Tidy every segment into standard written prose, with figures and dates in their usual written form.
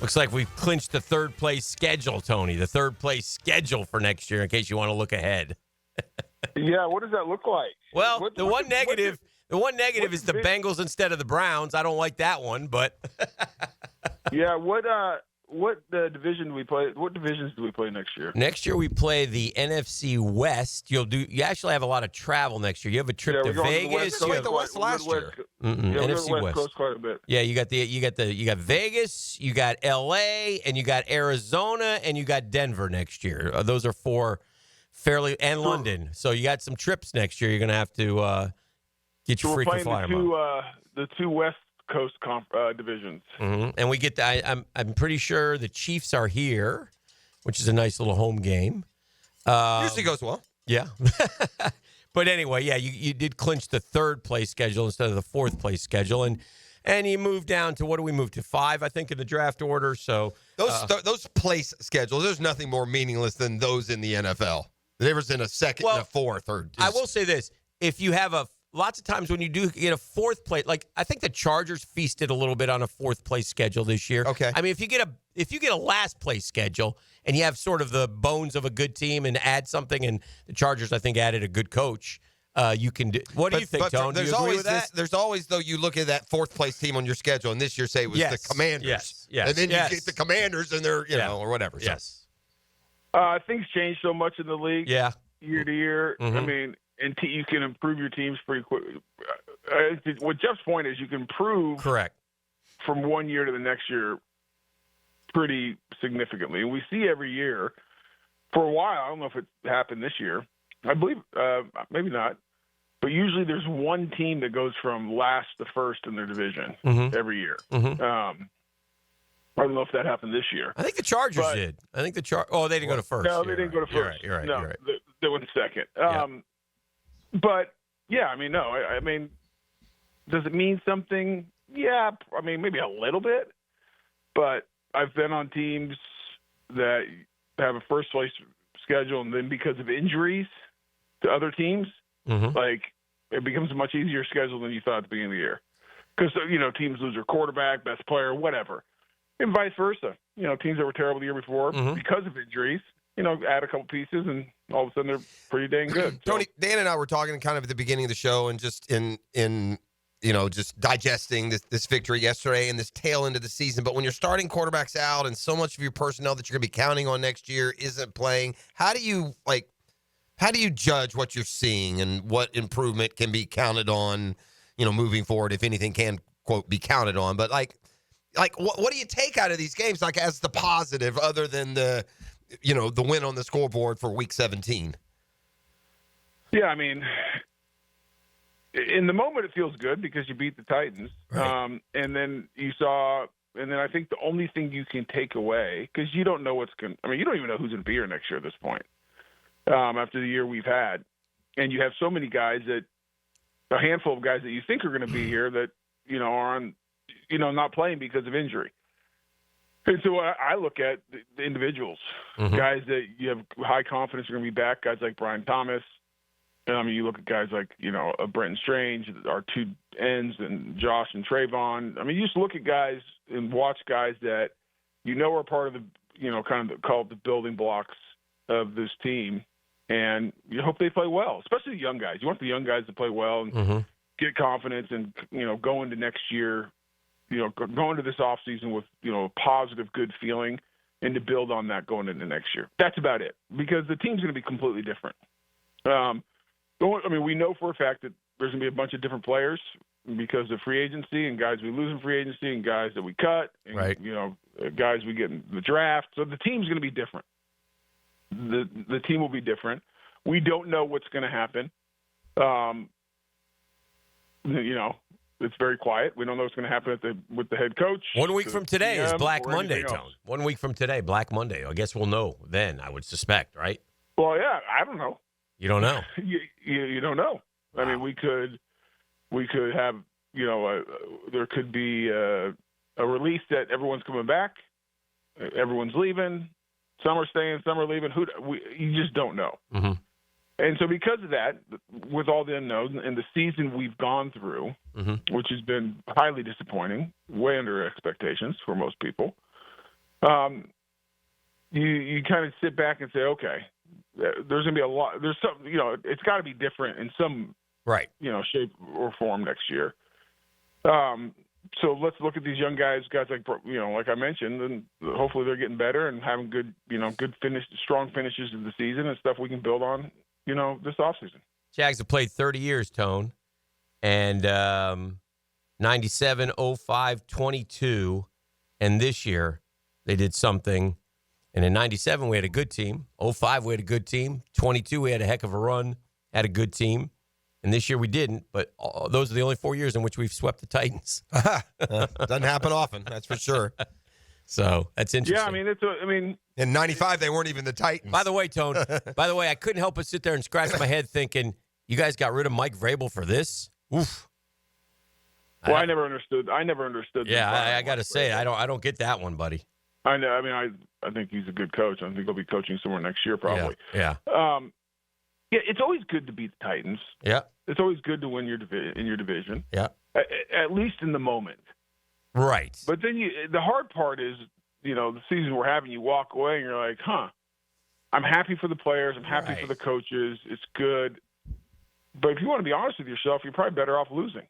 Looks like we've clinched the third place schedule, Tony. The third place schedule for next year, in case you want to look ahead. Yeah, what does that look like? Well, the one negative is the Bengals instead of the Browns. I don't like that one, but yeah, what division do we play? What divisions do we play next year? Next year we play the NFC West. You actually have a lot of travel next year. You have a trip to Vegas. You went the West last year. NFC West close quite a bit. Yeah, you got Vegas, you got LA, and you got Arizona, and you got Denver next year. Those are four and London. So you got some trips next year. You're going to have to get your freaking flyer. The two West Coast divisions. Mm-hmm. And we get I'm pretty sure the Chiefs are here, which is a nice little home game. Usually goes well. Yeah. But anyway, yeah, you did clinch the third place schedule instead of the fourth place schedule. And you moved down to, what do we move to, 5, I think, in the draft order. So those place schedules, there's nothing more meaningless than those in the NFL. The difference in a second and a fourth. I will say this. If you have lots of times when you do get a fourth place, like I think the Chargers feasted a little bit on a fourth place schedule this year. Okay. I mean, if you get a last place schedule and you have sort of the bones of a good team and add something, and the Chargers, I think, added a good coach, you can do. What do you think, Tone? Do you agree with that? There's always, though, you look at that fourth place team on your schedule, and this year, say, it was the Commanders. Yes. And then you get the Commanders, and they're, or whatever. So. Yes. Things change so much in the league. Yeah. Year to year. Mm-hmm. I mean, and you can improve your teams pretty quick. What Jeff's point is, you can improve correct from one year to the next year pretty significantly. And we see every year for a while. I don't know if it happened this year. I believe maybe not. But usually there's one team that goes from last to first in their division every year. Mm-hmm. I don't know if that happened this year. I think the Chargers did. I think they didn't go to first. No, they didn't go to first. You're right. No, you're right. They went second. But, yeah, I mean, no. I mean, does it mean something? Yeah, I mean, maybe a little bit. But I've been on teams that have a first-place schedule, and then because of injuries to other teams, like it becomes a much easier schedule than you thought at the beginning of the year. Because, teams lose their quarterback, best player, whatever. And vice versa. Teams that were terrible the year before because of injuries, add a couple pieces and all of a sudden they're pretty dang good. Tony, Dan and I were talking kind of at the beginning of the show and just in just digesting this victory yesterday and this tail end of the season. But when you're starting quarterbacks out and so much of your personnel that you're going to be counting on next year isn't playing, how do you judge what you're seeing and what improvement can be counted on, moving forward, if anything can, quote, be counted on? But what do you take out of these games, like, as the positive, other than the win on the scoreboard for Week 17? Yeah, I mean, in the moment it feels good because you beat the Titans, right. And then I think the only thing you can take away, because you don't know you don't even know who's going to be here next year at this point, after the year we've had, and you have so many guys a handful of guys that you think are going to be here that are on. Not playing because of injury. And so I look at the individuals, guys that you have high confidence are going to be back, guys like Brian Thomas. You look at guys like, Brenton Strange, our two ends, and Josh and Trayvon. You just look at guys and watch guys that are part of the, kind of called the building blocks of this team. And you hope they play well, especially the young guys. You want the young guys to play well and get confidence and, go into next year, go into this offseason with, a positive, good feeling, and to build on that going into next year. That's about it, because the team's going to be completely different. We know for a fact that there's going to be a bunch of different players because of free agency and guys we lose in free agency and guys that we cut and, right. Guys we get in the draft. So the team's going to be different. The team will be different. We don't know what's going to happen. It's very quiet. We don't know what's going to happen with the head coach. 1 week from today is Black Monday, else. Tone. 1 week from today, Black Monday. I guess we'll know then, I would suspect, right? Well, yeah, I don't know. You don't know? You don't know. Wow. I mean, we could have, there could be a release that everyone's coming back, everyone's leaving, some are staying, some are leaving. You just don't know. Mm-hmm. And so because of that, with all the unknowns and the season we've gone through, which has been highly disappointing, way under expectations for most people, you kind of sit back and say, okay, there's going to be a lot. There's some, it's got to be different in some Right. shape or form next year. So let's look at these young guys like like I mentioned, and hopefully they're getting better and having good strong finishes of the season and stuff we can build on, this offseason. Jags have played 30 years, Tone, and 97, 05, 22, and this year they did something. And in 97, we had a good team. 05, we had a good team. 22, we had a heck of a run, had a good team. And this year we didn't, but those are the only 4 years in which we've swept the Titans. Doesn't happen often, that's for sure. So that's interesting. Yeah, in 95, they weren't even the Titans. By the way, Tone, I couldn't help but sit there and scratch my head thinking, you guys got rid of Mike Vrabel for this? Oof. Well, I never understood. Yeah, I got to say, I don't get that one, buddy. I know. I think he's a good coach. I think he'll be coaching somewhere next year, probably. Yeah. Yeah, it's always good to beat the Titans. Yeah. It's always good to win in your division. Yeah. At least in the moment. Right. But then the hard part is, the season we're having, you walk away and you're like, I'm happy for the players. I'm happy for the coaches. It's good. But if you want to be honest with yourself, you're probably better off losing.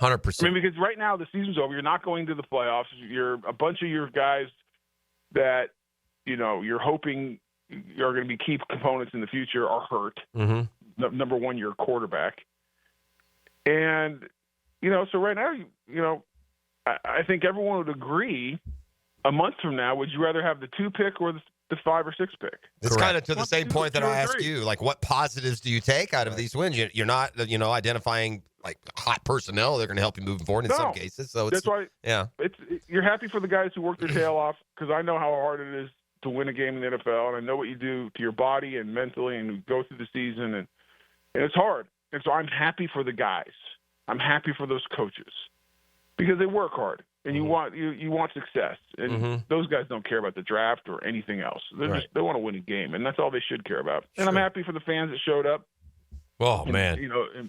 100%. Because right now the season's over. You're not going to the playoffs. You're a bunch of your guys that, you're hoping are going to be key components in the future are hurt. Mm-hmm. Number one, your quarterback. And, so right now, I think everyone would agree a month from now, would you rather have the 2 pick or the 5 or 6 pick? It's kind of to the same point that I asked you. Like, what positives do you take out of these wins? You're not, identifying like hot personnel. They're going to help you moving forward in some cases. So that's why. Yeah, you're happy for the guys who work their tail off, because I know how hard it is to win a game in the NFL, and I know what you do to your body and mentally, and you go through the season, and it's hard. And so I'm happy for the guys. I'm happy for those coaches because they work hard. And you want success, and those guys don't care about the draft or anything else. They want to win a game, and that's all they should care about. And I'm happy for the fans that showed up. Oh man,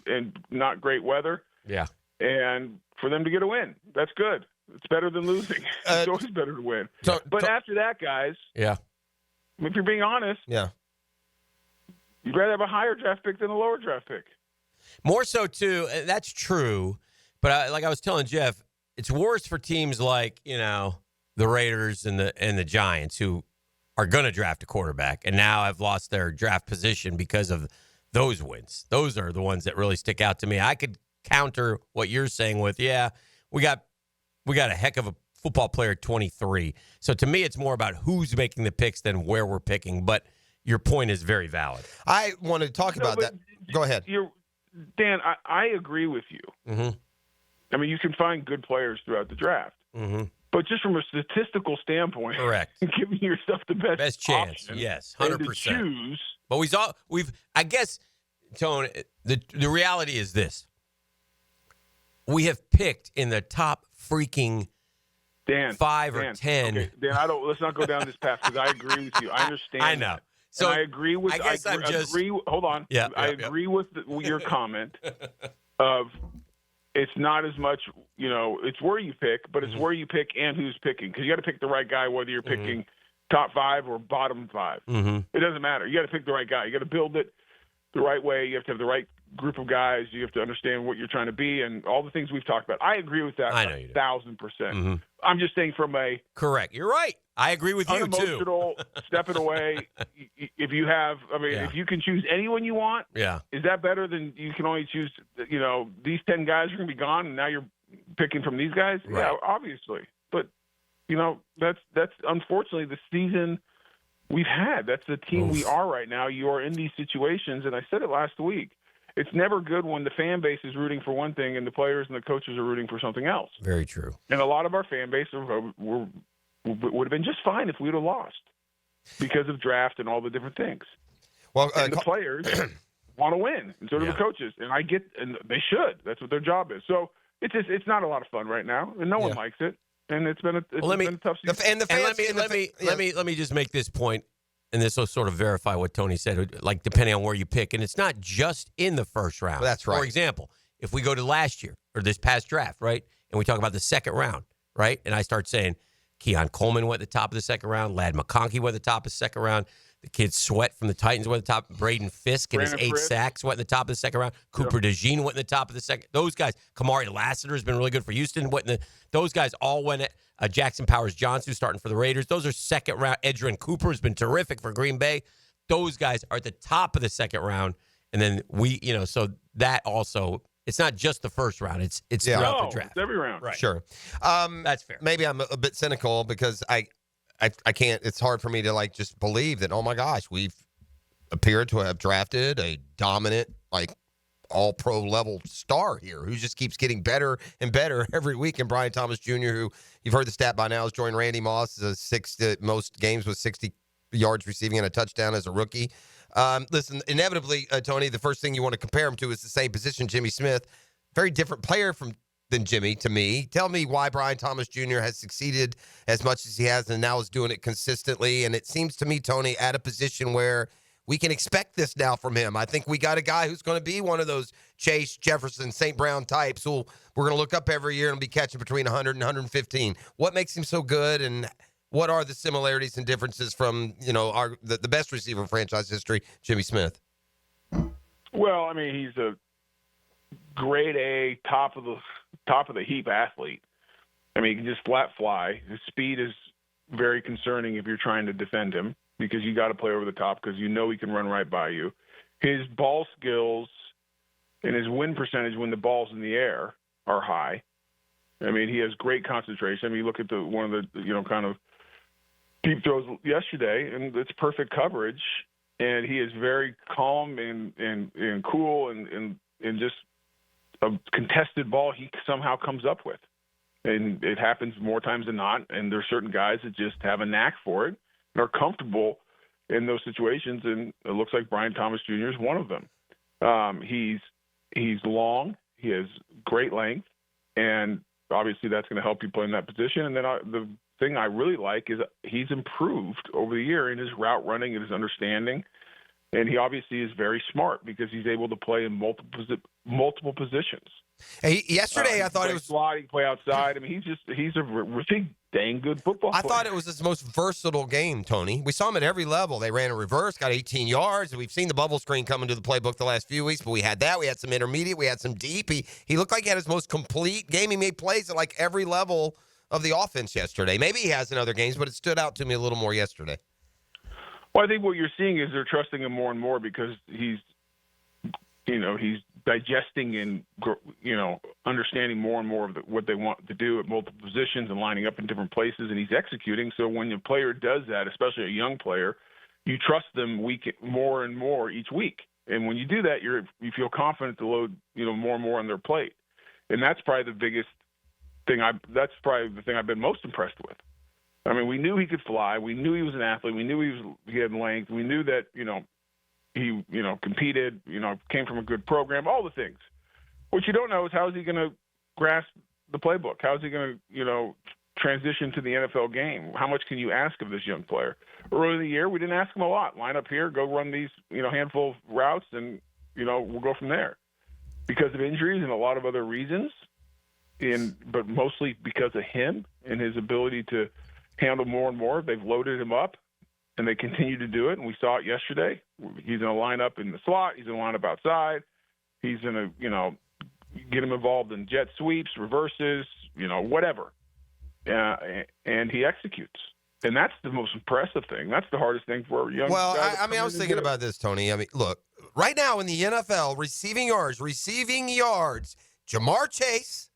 and not great weather. Yeah, and for them to get a win, that's good. It's better than losing. It's always better to win. But after that, guys, if you're being honest, you'd rather have a higher draft pick than a lower draft pick. More so too. That's true. But like I was telling Jeff, it's worse for teams like, the Raiders and the Giants, who are going to draft a quarterback and now have lost their draft position because of those wins. Those are the ones that really stick out to me. I could counter what you're saying with, we got a heck of a football player at 23. So to me, it's more about who's making the picks than where we're picking. But your point is very valid. I want to talk about that. Go ahead. Dan, I agree with you. Mm-hmm. You can find good players throughout the draft. Mm-hmm. But just from a statistical standpoint, correct, giving yourself the best chance, yes, 100%. Choose. But I guess, Tone, the reality is this: we have picked in the top freaking Dan, 5 or 10. Okay, Dan, let's not go down this path because I agree with you. I understand. I know. That. So and I agree with. Hold on. Yeah. I agree with your comment of. It's not as much, it's where you pick, but it's where you pick and who's picking. Because you got to pick the right guy, whether you're picking top 5 or bottom 5. Mm-hmm. It doesn't matter. You got to pick the right guy. You got to build it the right way. You have to have the right group of guys. You have to understand what you're trying to be and all the things we've talked about. I agree with that 1,000%. Mm-hmm. I'm just saying from a correct. You're right. I agree with you too. Unemotional, stepping away. If you have, if you can choose anyone you want, is that better than you can only choose? These 10 guys are going to be gone, and now you're picking from these guys. Right. Yeah, obviously. But that's unfortunately the season we've had. That's the team we are right now. You are in these situations, and I said it last week. It's never good when the fan base is rooting for one thing and the players and the coaches are rooting for something else. Very true. And a lot of our fan base would have been just fine if we'd have lost because of draft and all the different things. Well, and the players want to win, and so do the coaches. And and they should. That's what their job is. So it's not a lot of fun right now, and no one likes it. And it's been a tough season. Let me just make this point, and this will sort of verify what Tony said. Like depending on where you pick, and it's not just in the first round. Well, that's right. For example, if we go to last year or this past draft, right, and we talk about the second round, right, and I start saying Keon Coleman went at the top of the second round. Ladd McConkey went at the top of the second round. The kid Sweat from the Titans went at the top. Braden Fisk and his 8 sacks went in the top of the second round. Cooper DeJean went in the top of the second. Those guys, Kamari Lassiter has been really good for Houston. Those guys all went at Jackson Powers Johnson, who's starting for the Raiders. Those are second round. Edgerrin Cooper has been terrific for Green Bay. Those guys are at the top of the second round. And then so that also, it's not just the first round. It's throughout the draft. It's every round. Right. Sure. That's fair. Maybe I'm a bit cynical because I can't. It's hard for me to just believe that. Oh my gosh, we've appeared to have drafted a dominant, all pro level star here who just keeps getting better and better every week. And Brian Thomas Jr., who you've heard the stat by now, has joined Randy Moss as most games with 60 yards receiving and a touchdown as a rookie. Listen, inevitably, Tony, the first thing you want to compare him to is the same position, Jimmy Smith. Very different player than Jimmy to me. Tell me why Brian Thomas Jr. has succeeded as much as he has and now is doing it consistently. And it seems to me, Tony, at a position where we can expect this now from him. I think we got a guy who's going to be one of those Chase, Jefferson, St. Brown types who we're going to look up every year and be catching between 100 and 115. What makes him so good, and what are the similarities and differences from the best receiver in franchise history, Jimmy Smith? Well, I mean, he's a grade A, top of the heap athlete. I mean, he can just flat fly. His speed is very concerning if you're trying to defend him because you got to play over the top because he can run right by you. His ball skills and his win percentage when the ball's in the air are high. I mean, he has great concentration. I mean, you look at one of the kind of deep throws yesterday, and it's perfect coverage. And he is very calm and cool and just a contested ball he somehow comes up with. And it happens more times than not. And there are certain guys that just have a knack for it and are comfortable in those situations. And it looks like Brian Thomas Jr. is one of them. He's long. He has great length. And obviously that's going to help you play in that position. And then the thing I really like is he's improved over the year in his route running and his understanding. And he obviously is very smart because he's able to play in multiple positions. Hey, yesterday, I thought it was sliding, play outside. I mean, he's a really dang good football player. I thought it was his most versatile game, Tony. We saw him at every level. They ran a reverse, got 18 yards. We've seen the bubble screen come into the playbook the last few weeks, but we had that. We had some intermediate. We had some deep. He looked like he had his most complete game. He made plays at every level of the offense yesterday. Maybe he has in other games, but it stood out to me a little more yesterday. Well, I think what you're seeing is they're trusting him more and more because he's digesting and, understanding more and more of what they want to do at multiple positions and lining up in different places, and he's executing. So when a player does that, especially a young player, you trust them more and more each week. And when you do that, you feel confident to load, more and more on their plate. And that's probably the biggest thing. That's probably the thing I've been most impressed with. I mean, we knew he could fly. We knew he was an athlete. We knew he had length. We knew that, he, competed, came from a good program, all the things. What you don't know is how is he going to grasp the playbook? How is he going to, transition to the NFL game? How much can you ask of this young player? Early in the year, we didn't ask him a lot. Line up here, go run these, handful of routes, and, we'll go from there. Because of injuries and a lot of other reasons, but mostly because of him and his ability to handle more and more, they've loaded him up. And they continue to do it, and we saw it yesterday. He's going to line up in the slot. He's going to line up outside. He's going to, get him involved in jet sweeps, reverses, whatever. And he executes. And that's the most impressive thing. That's the hardest thing for a young guy. I was thinking about this, Tony. I mean, look, right now in the NFL, receiving yards, Jamar Chase,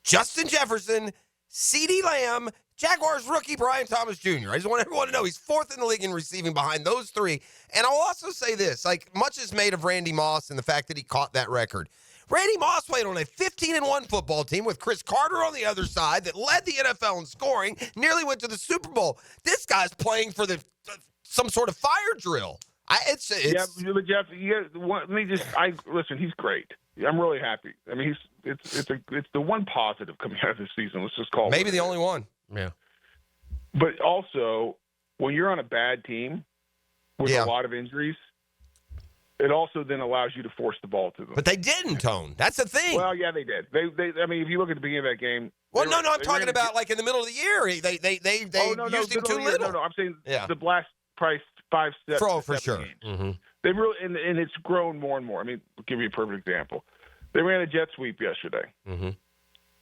Justin Jefferson, CeeDee Lamb, Jaguars rookie Brian Thomas Jr. I just want everyone to know he's fourth in the league in receiving behind those three. And I'll also say this, much is made of Randy Moss and the fact that he caught that record. Randy Moss played on a 15-1 football team with Chris Carter on the other side that led the NFL in scoring, nearly went to the Super Bowl. This guy's playing for some sort of fire drill. Yeah, but Jeff, listen, he's great. I'm really happy. I mean, it's the one positive coming out of this season. Let's just call it. Maybe the only one. Yeah. But also, when you're on a bad team with a lot of injuries, it also then allows you to force the ball to them. But they didn't, Tone. That's the thing. Well, yeah, they did. They I mean, if you look at the beginning of that game. Well, no, I'm talking about like in the middle of the year. They used him too little. No, I'm saying the last price 5 steps. For sure. Mm-hmm. They really and it's grown more and more. I mean, I'll give you a perfect example. They ran a jet sweep yesterday. Mm-hmm.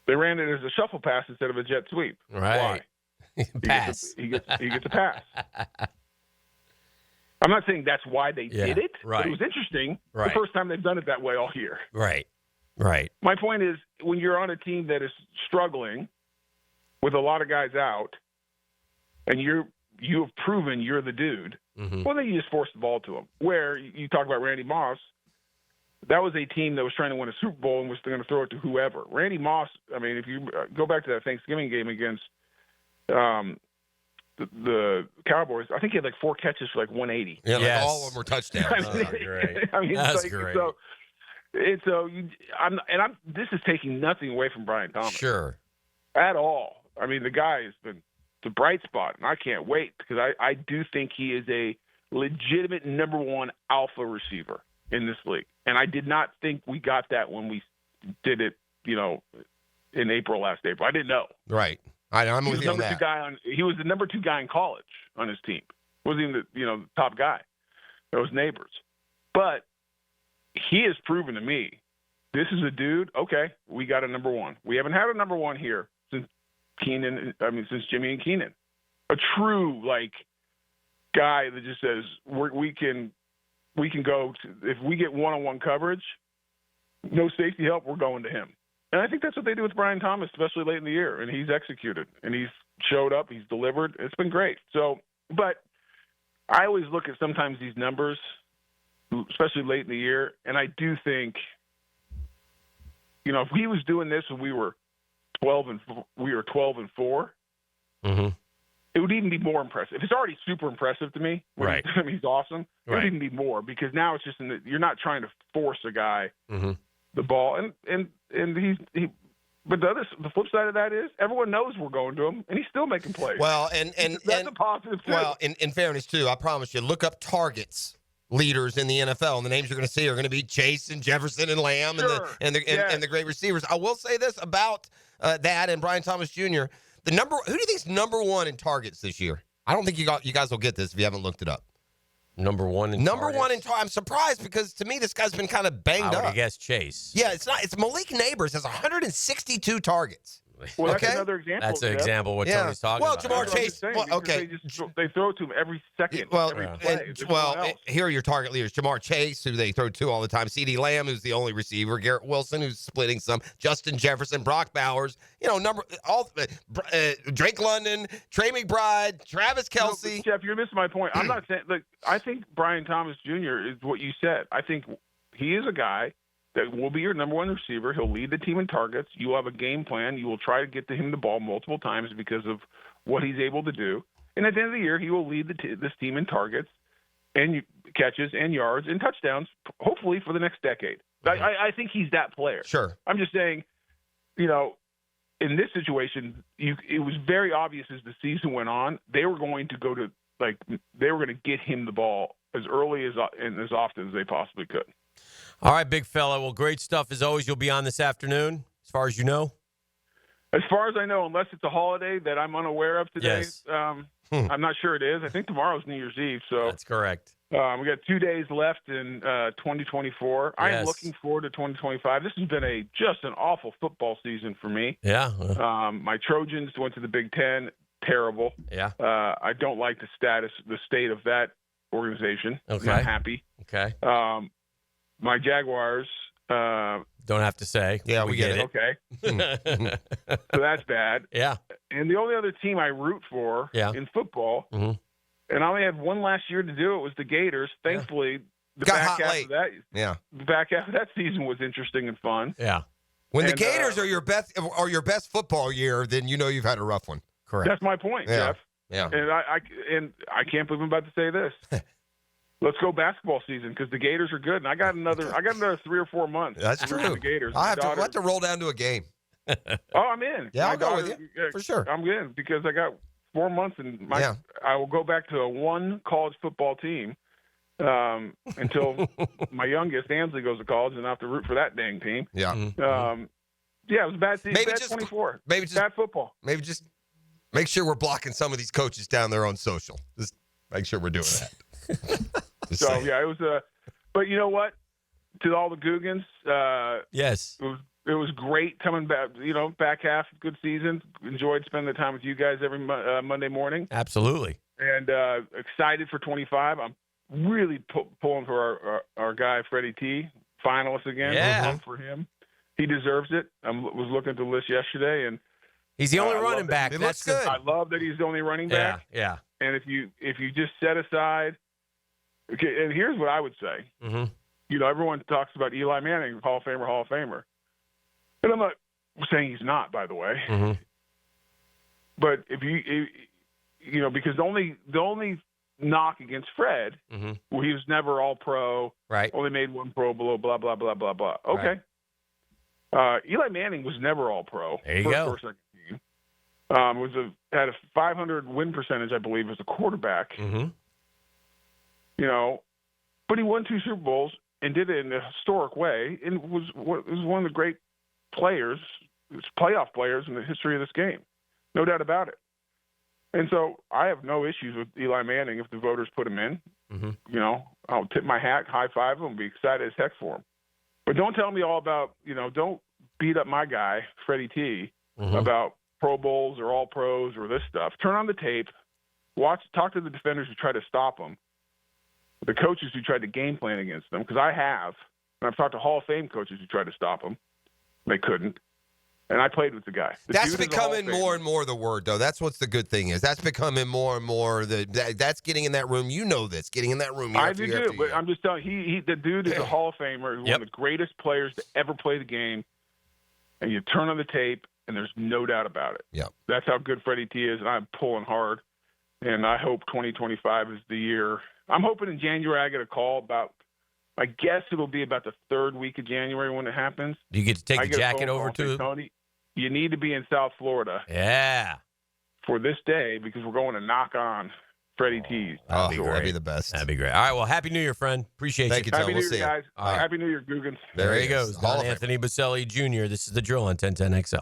They ran it as a shuffle pass instead of a jet sweep. Right. Why? Pass. He gets a pass. I'm not saying that's why they did it, but it was interesting. Right. The first time they've done it that way all year. Right. My point is, when you're on a team that is struggling with a lot of guys out, and you have proven you're the dude, well, then you just force the ball to them. Where you talk about Randy Moss, that was a team that was trying to win a Super Bowl and was going to throw it to whoever. Randy Moss, I mean, if you go back to that Thanksgiving game against the Cowboys, I think he had like 4 catches for like 180. Yeah, Yes. like all of them were touchdowns. Great. I mean, That's like, great. This is taking nothing away from Brian Thomas. Sure. At all. I mean, the guy has been the bright spot, and I can't wait because I do think he is a legitimate number 1 alpha receiver in this league. And I did not think we got that when we did it, in last April. I didn't know. Right. I'm with you on that. He was the number 2 guy in college on his team. Wasn't even the top guy. Those neighbors. But he has proven to me, this is a dude, okay, we got a number 1. We haven't had a number 1 here since Jimmy and Keenan. A true, guy that just says, we can go to, if we get one-on-one coverage, no safety help, we're going to him. And I think that's what they do with Brian Thomas, especially late in the year. And he's executed, and he's showed up, he's delivered. It's been great. So, but I always look at sometimes these numbers, especially late in the year, and I do think, if he was doing this when we were 12 and 4, it would even be more impressive. It's already super impressive to me. Right. He's awesome. It would Right. even be more because now it's just you're not trying to force a guy the ball, and he. But the flip side of that is everyone knows we're going to him, and he's still making plays. Well, and that's a positive too. Well, in fairness too, I promise you, look up targets leaders in the NFL, and the names you're going to see are going to be Chase and Jefferson and Lamb and the great receivers. I will say this about that and Brian Thomas Jr. Who do you think is number 1 in targets this year? I don't think you guys will get this if you haven't looked it up. Number 1 in targets. I'm surprised because to me this guy's been kind of banged I would up. have guessed Chase. Yeah, it's not. It's Malik Neighbors has 162 targets. Well, that's Okay. another example. That's an Jeff. example of what Tony's talking about. Jamar That's what I'm Chase. saying, Well, because okay. They throw to him every second. Well, every play. There's no one else. here are your target leaders: Jamar Chase, who they throw to all the time; CeeDee Lamb, who's the only receiver; Garrett Wilson, who's splitting some; Justin Jefferson, Brock Bowers. Drake London, Trey McBride, Travis Kelce. Jeff, you're missing my point. I'm not saying. I think Brian Thomas Jr. is what you said. I think he is a guy that will be your number 1 receiver. He'll lead the team in targets. You will have a game plan. You will try to get to him the ball multiple times because of what he's able to do. And at the end of the year, he will lead this team in targets and catches and yards and touchdowns, hopefully for the next decade. I think he's that player. Sure. I'm just saying, in this situation, it was very obvious as the season went on, they were going to go to they were going to get him the ball as early and as often as they possibly could. All right, big fella. Well, great stuff as always. You'll be on this afternoon, as far as you know. As far as I know, unless it's a holiday that I'm unaware of today, Yes. I'm not sure it is. I think tomorrow's New Year's Eve, so That's correct. we got 2 days left in 2024. I am Yes. looking forward to 2025. This has been just an awful football season for me. Yeah. My Trojans went to the Big Ten. Terrible. Yeah. I don't like the state of that organization. Okay. I'm not happy. Okay. My Jaguars. Don't have to say. Yeah, we get it. Okay. So that's bad. Yeah. And the only other team I root for in football, and I only had one last year to do it, was the Gators. Thankfully, the Got back hot half late. of that, Yeah. the back half of that season was interesting and fun. Yeah. When the And, Gators are your best football year, then you know you've had a rough one. Correct. That's my point, Yeah. Jeff. Yeah. And I can't believe I'm about to say this. Let's go basketball season because the Gators are good, and I got another 3 or 4 months. That's to true. root for the Gators. I'll My have to roll down to a game. Oh, I'm in. Yeah, My I'll go with daughter- you, for sure. I'm in because I got 4 months, and Yeah. I will go back to one college football team until my youngest, Ansley, goes to college, and I have to root for that dang team. Yeah. Yeah, it was a bad season. Maybe Bad just 24. maybe just bad football. Maybe just make sure we're blocking some of these coaches down there on social. Just make sure we're doing that. So yeah, it was but you know what? To all the Googans, Yes. it was great coming back. Back half good season. Enjoyed spending the time with you guys every Monday morning, Absolutely. and excited for 25. I'm really pulling for our guy Freddie T, finalist again. Yeah. Pulling for him. He deserves it. I was looking at the list yesterday, and He's the only I love running that. back. It That's looks good. I love that he's the only running Yeah, back. yeah. And if you just set aside, okay, and here's what I would say. Mm-hmm. Everyone talks about Eli Manning, Hall of Famer. And I'm not saying he's not, by the way. Mm-hmm. But if because the only knock against Fred, well, he was never all pro, Right. only made one pro below, blah, blah, blah, blah, blah. Okay. Eli Manning was never all pro. There you first go. or second team. Had a 500 win percentage, I believe, as a quarterback. Mm-hmm. But he won 2 Super Bowls and did it in a historic way, and was one of the great players, playoff players in the history of this game, no doubt about it. And so I have no issues with Eli Manning if the voters put him in. Mm-hmm. I'll tip my hat, high five him, be excited as heck for him. But don't tell me all about, don't beat up my guy, Freddie T, about Pro Bowls or All Pros or this stuff. Turn on the tape, talk to the defenders who try to stop him, the coaches who tried to game plan against them, because I have. And I've talked to Hall of Fame coaches who tried to stop him. They couldn't. And I played with the guy. That's becoming more and more the word, though. That's what's the good thing is. That's becoming more and more that's getting in that room. You know this, getting in that room. I do too, but I'm just telling you, the dude is a Hall of Famer. He's one of the greatest players to ever play the game. And you turn on the tape, and there's no doubt about it. Yeah. That's how good Freddie T is, and I'm pulling hard. And I hope 2025 is the year. I'm hoping in January I get a call about, I guess it'll be about the 3rd week of January when it happens. Do you get to take I the get a jacket phone over call and say, to? Tony, you need to be in South Florida Yeah. for this day because we're going to knock on Freddie T's. That'd be the best. That'd be great. All right. Well, Happy New Year, friend. Appreciate Thank you. you, Tom. Happy We'll New see Year, you. guys. All right. Happy New Year, Googans. There he is. goes. Hall Don of Famer. Anthony Boselli Jr. This is the Drill on 1010 XL.